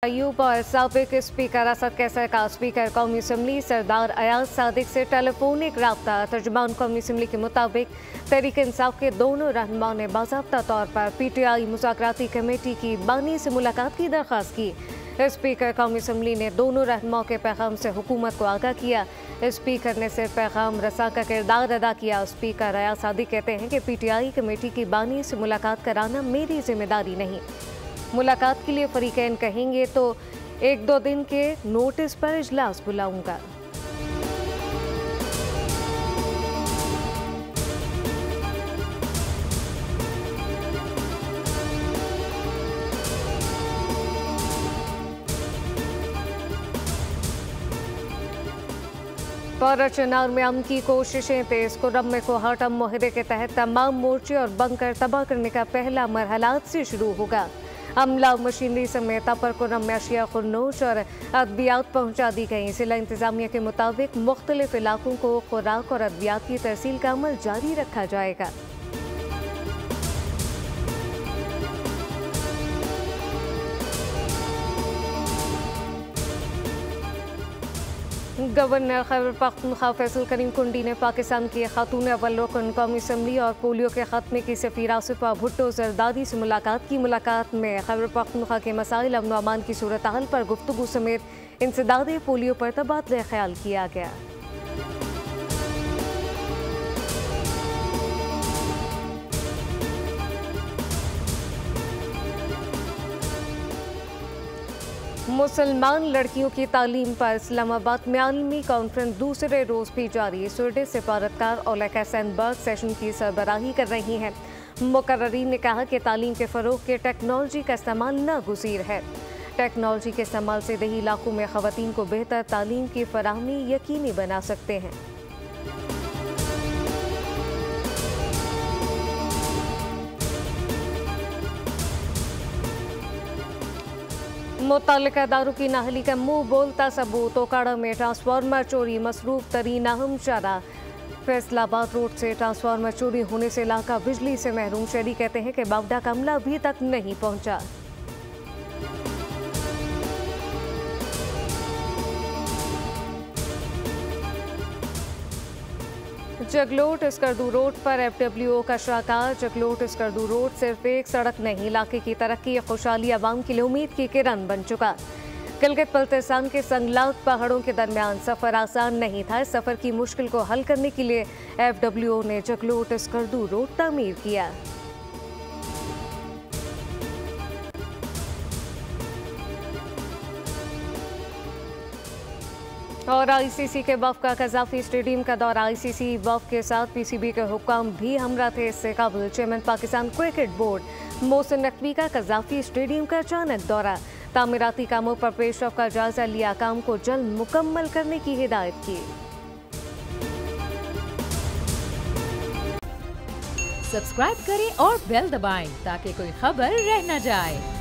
अयूब और साबिक स्पीकर असद कैसर का स्पीकर कौमी असम्बली सरदार अयाज सादिक से टेलीफोनिक रब्ता। तर्जुमान कौमी असम्बली के मुताबिक तहरीक इंसाफ के दोनों रहनुमाओं ने बाज़ाब्ता तौर पर PTI मुज़ाकराती कमेटी की बानी से मुलाकात की दरख्वास्त की। स्पीकर कौमी असम्बली ने दोनों रहनुमाओं के पैगाम से हुकूमत को आगाह किया। स्पीकर ने सिर्फ पैगाम रसा का किरदार अदा किया। स्पीकर अयाज सादिक कहते हैं कि PTI कमेटी की बानी से मुलाकात कराना मेरी जिम्मेदारी नहीं। मुलाकात के लिए फरीकैन कहेंगे तो 1-2 दिन के नोटिस पर इजलास बुलाऊंगा। पर चनार में अमन की कोशिशें तेज। कुर्रम को हटम मुहिदे के तहत तमाम मोर्चे और बंकर तबाह करने का पहला मरहला आज से शुरू होगा। अमला मशीनरी समेत अपर कुर्रम में अशिया खुर्नोश और अद्वियात पहुंचा दी गई। जिला इंतजामिया के मुताबिक मुख्तलिफ इलाकों को खुराक और अद्वियात की तरसील का अमल जारी रखा जाएगा। गवर्नर खैबर पख्तूनख्वा फैसल करीम कुंडी ने पाकिस्तान की खातून अव्वल रुकन कौमी असम्बली और पोलियो के खात्मे की सफीर आसिफा भुट्टो जरदारी से मुलाकात की। मुलाकात में खैबर पख्तूनख्वा के मसाइल अमन व अमान की सूरत हाल पर गुफ्तगू समेत इंसदाद पोलियो पर तबादला ख्याल किया गया। मुसलमान लड़कियों की तालीम पर इस्लामाबाद में आलमी कॉन्फ्रेंस दूसरे रोज भी जारी। स्वीडिश सिफारतकार ओलेगा सैंडबर्ग सेशन की सरबराही कर रही हैं। मुकर्रीन ने कहा कि तालीम के फ़रोग़ के टेक्नोलॉजी का इस्तेमाल नागुज़ीर है। टेक्नोलॉजी के इस्तेमाल से दही इलाकों में ख़वातीन को बेहतर तालीम की फराहमी यकीनी बना सकते हैं। मुतल्लिका इदारों की नाअहली का मुंह बोलता सबूत। ओकाड़ा में ट्रांसफार्मर चोरी मसरूफ तरीन अहम चारा। फैसलाबाद रोड से ट्रांसफार्मर चोरी होने से इलाका बिजली से महरूम। शहरी कहते हैं कि बावडा का अमला अभी तक नहीं पहुंचा। जगलोट स्कर्दू रोड पर FWO का शाहकार। जगलोट स्कर्दू रोड सिर्फ एक सड़क नहीं, इलाके की तरक्की खुशहाली आवाम के लिए उम्मीद की किरण बन चुका। गिलगित बल्तिस्तान के संगलाग पहाड़ों के दरमियान सफ़र आसान नहीं था। इस सफ़र की मुश्किल को हल करने के लिए FWO ने जगलोट स्कर्दू रोड तामीर किया। और ICC के वफ़ का कज़ाफ़ी स्टेडियम का दौरा। ICC वफ़ के साथ PCB के हुक्काम भी हमरा थे। इससे कबल chairman Pakistan cricket board Mohsin Naqvi का कज़ाफ़ी स्टेडियम का अचानक दौरा। तामीराती कामों पर पेशरफ का जायजा लिया। काम को जल्द मुकम्मल करने की हिदायत की। सब्सक्राइब करें और बेल दबाएं ताकि कोई खबर रह न जाए।